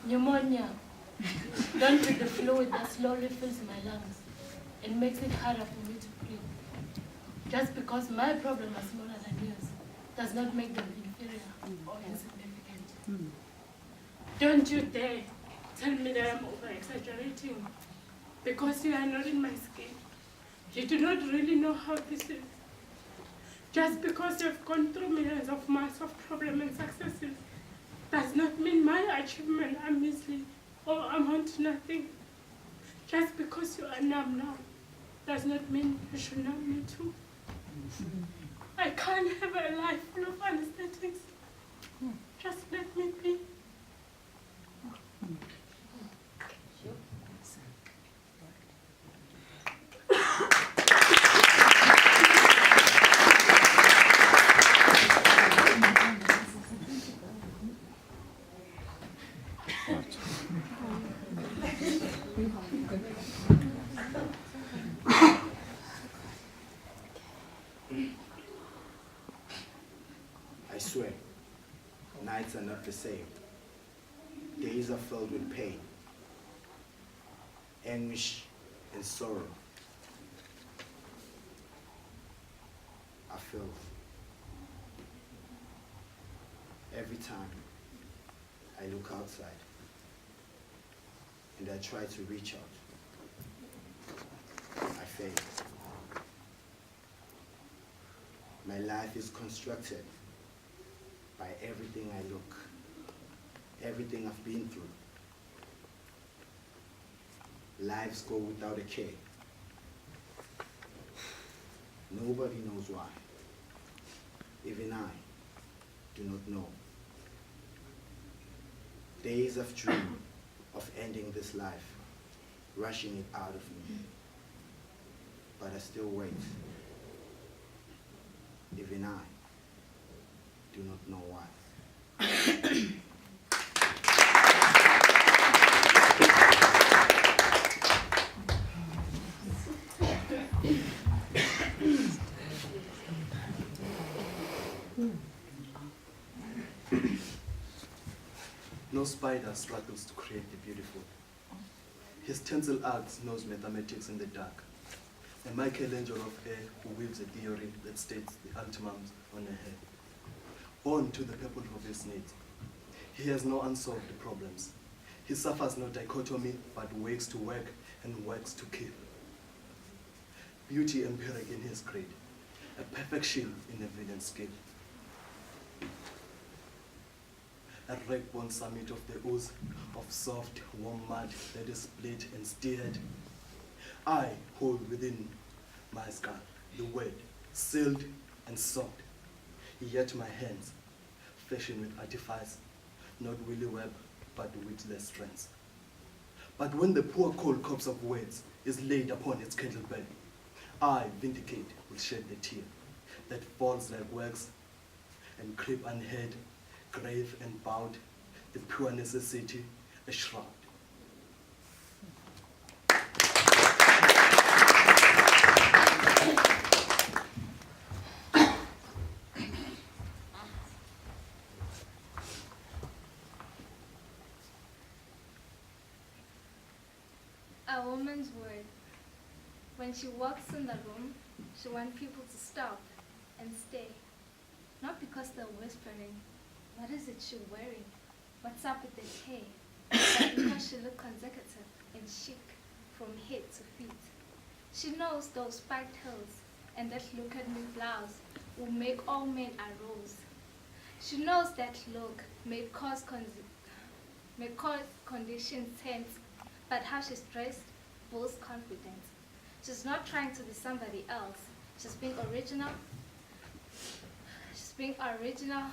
Pneumonia. Don't be the fluid that slowly fills my lungs and makes it harder for me to breathe. Just because my problem is smaller than yours does not make them inferior or insignificant. Don't you dare tell me that I'm over-exaggerating because you are not in my skin. You do not really know how this is. Just because you've gone through millions of months of problems and successes does not mean my achievement are measly or amount to nothing. Just because you are numb now does not mean you should numb me too. I can't have a life full of anesthetics. Just let me be. I swear, nights are not the same. Days are filled with pain, anguish, and sorrow. I feel every time I look outside and I try to reach out, I fail. My life is constructed by everything I look, everything I've been through. Lives go without a care. Nobody knows why. Even I do not know. Days of dream of ending this life, rushing it out of me. But I still wait. Even I do not know why. No spider struggles to create the beautiful. His tinsel axe knows mathematics in the dark. A Michelangelo of air who weaves a theory that states the ultimum on a head. Born to the purple of his needs, he has no unsolved problems. He suffers no dichotomy, but wakes to work and works to kill. Beauty empiric in his creed, a perfect shield in a villain's skill. A wreck-born summit of the ooze of soft, warm mud that is split and stirred. I hold within my skull the word, sealed and soft. Yet my hands, fashioned with artifice, not Willy Webb, but witless strength. But when the poor cold corpse of words is laid upon its kettlebell, I, vindicate, will shed the tear that falls like wax and creep unheard, grave and bowed, the pure necessity, a shroud. A woman's word. When she walks in the room, she wants people to stop and stay. Not because they're whispering, what is it she's wearing? What's up with this hair? But because she looks consecutive and chic from head to feet. She knows those spiked heels and that look at me blouse will make all men arouse. She knows that look may cause conditions tense, but how she's dressed boasts confidence. She's not trying to be somebody else. She's being original. She's being original.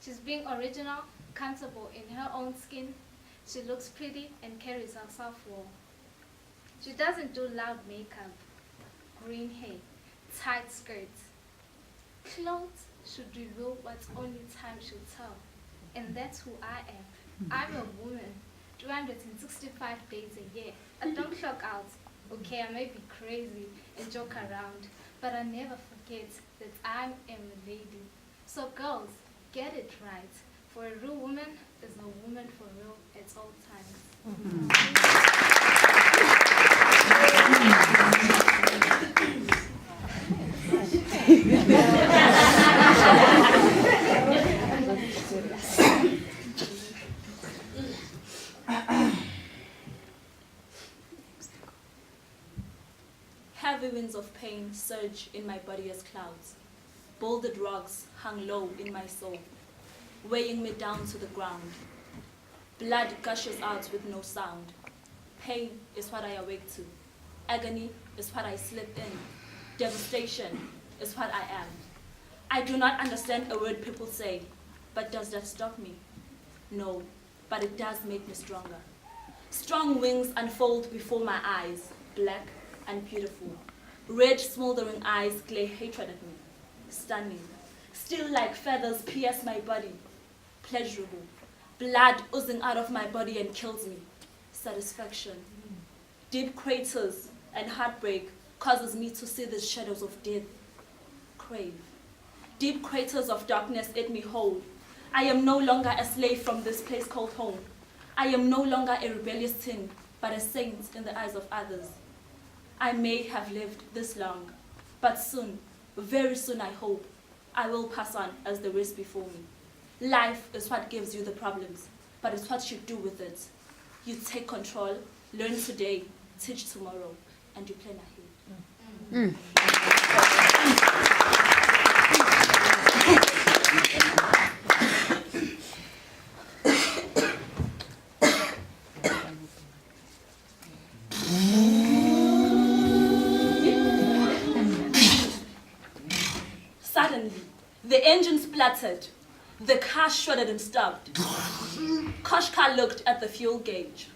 She's being original, comfortable in her own skin. She looks pretty and carries herself well. She doesn't do loud makeup, green hair, tight skirts. Clothes should reveal what only time should tell. And that's who I am. I'm a woman, 365 days a year. I don't clock out. Okay, I may be crazy and joke around, but I never forget. forget that I am a lady. So girls, get it right. For a real woman is a woman for real at all times. Heavy winds of pain surge in my body as clouds. Bouldered rocks hung low in my soul, weighing me down to the ground. Blood gushes out with no sound. Pain is what I awake to. Agony is what I slip in. Devastation is what I am. I do not understand a word people say, but does that stop me? No, but it does make me stronger. Strong wings unfold before my eyes, black and beautiful. Red smoldering eyes glare hatred at me. Stunning. Still like feathers pierce my body. Pleasurable. Blood oozing out of my body and kills me. Satisfaction. Deep craters and heartbreak causes me to see the shadows of death. Crave. Deep craters of darkness eat me whole. I am no longer a slave from this place called home. I am no longer a rebellious teen, but a saint in the eyes of others. I may have lived this long, but soon, very soon I hope, I will pass on as the rest before me. Life is what gives you the problems, but it's what you do with it. You take control, learn today, teach tomorrow, and you plan ahead. Suddenly, the engine spluttered. The car shuddered and stopped. Koshka looked at the fuel gauge.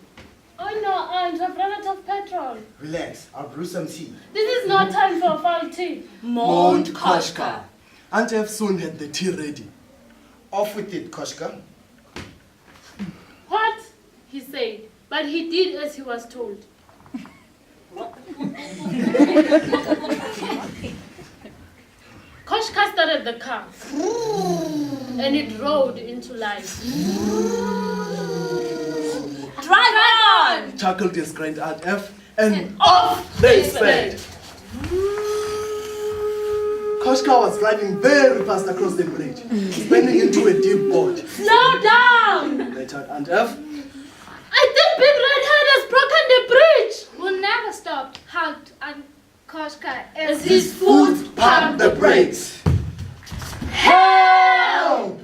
Oh no, Aunt, I've run out of petrol. Relax, I'll brew some tea. This is not time for a foul tea. Mourned Koshka. Aunt F soon had the tea ready. Off with it, Koshka. What? He said, but he did as he was told. Koshka started the car, and it rolled into life. Drive on! Chuckled his grand Aunt F and Off they they sped. Koshka was driving very fast across the bridge, spinning into a deep board. Slow down! Later, Aunt F I think Big Red Head has broken the bridge! We'll never stop, hugged and Koshka As as his foot pumped the brakes. Help!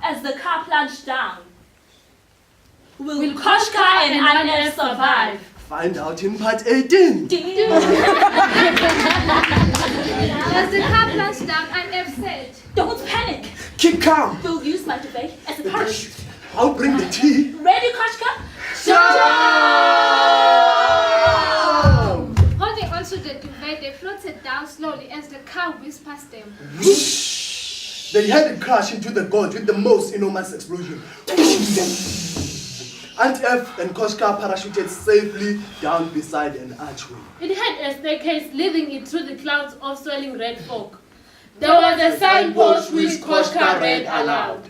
As the car plunged down. Will Koshka and Aunt survive? Find out in part 18. As the car plunged down, and F said, Don't panic. Keep calm. We'll use my duvet as a parachute. I'll bring the tea. Ready, Koshka? holding onto the duvet, they floated down slowly as the car whizzed past them. They had it crash into the gorge with the most enormous explosion. Aunt F and Koshka parachuted safely down beside an archway. It had a staircase leading it through the clouds of swirling red fog. There was a signpost which Koshka read aloud.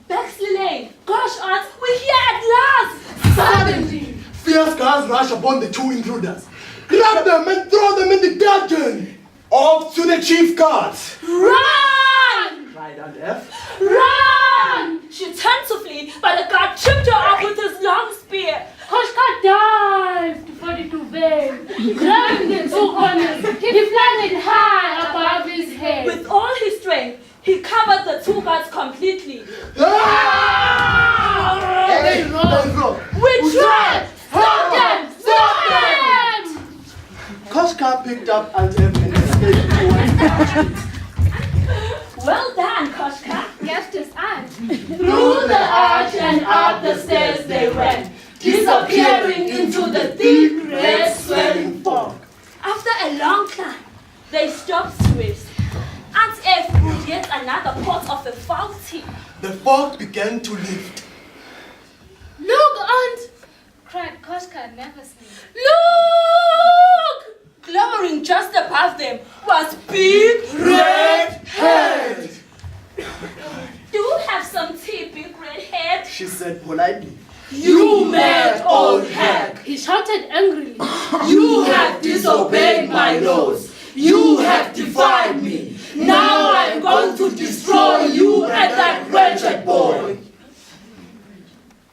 Bexley Lane. Gosh, Aunt, we're here at last. Suddenly, Fierce guards rush upon the two intruders. Grab them and throw them in the dungeon! Off to the chief guards! run! Cried Aunt F. Run! She turned to flee, but the guard tripped her up with his long spear. Koshka dived for the duvet, grabbing the two corners. He flung it high above his head. With all his strength, he covered the two guards completely. They roared. We tried! Stop them! Stop them! Koshka picked up Aunt F and escaped towards the archway. Well done, Koshka. Gasped his aunt. Through the arch and up the stairs they went, disappearing into the deep red swelling fog. After a long climb, they stopped to rest. Aunt F brewed yet another pot of the foul tea. The fog began to lift. Look, Aunt! Cried Koshka nervously. Look! Glowering just above them was big Red head! Do you have some tea, big red head? She said politely. You mad old hag! He shouted angrily. You have disobeyed my laws. You have defied me. Now I'm going to destroy you and that wretched boy.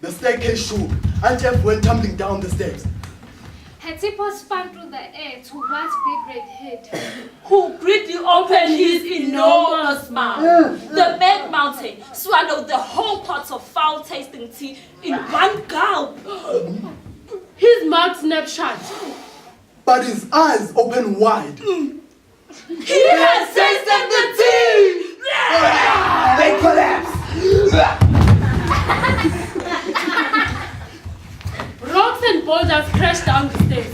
The staircase shook. Aunt F went tumbling down the steps. Her tipple spun through the air towards Big Red Head. Who greatly opened his enormous mouth. The Mad Mountain swallowed the whole pot of foul-tasting tea in one gulp. His mouth snapped shut. But his eyes opened wide. He has tasted the tea! They collapse! Rocks and boulders crashed down the stairs.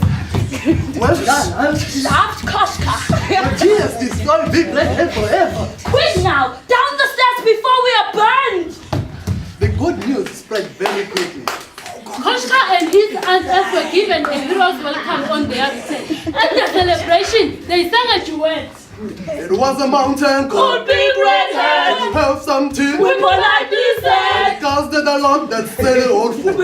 Well done, Aunt. Laughed Koshka. Your tears destroy Big Red Head forever. Quick now, down the stairs before we are burned. The good news spread very quickly. Koshka and his Aunt F were given a hero's welcome on their return. At the celebration, they sang a duet. It was a mountain Called Big Red Head. Have some tea. We politely said. Because they're the Lord that said it all for.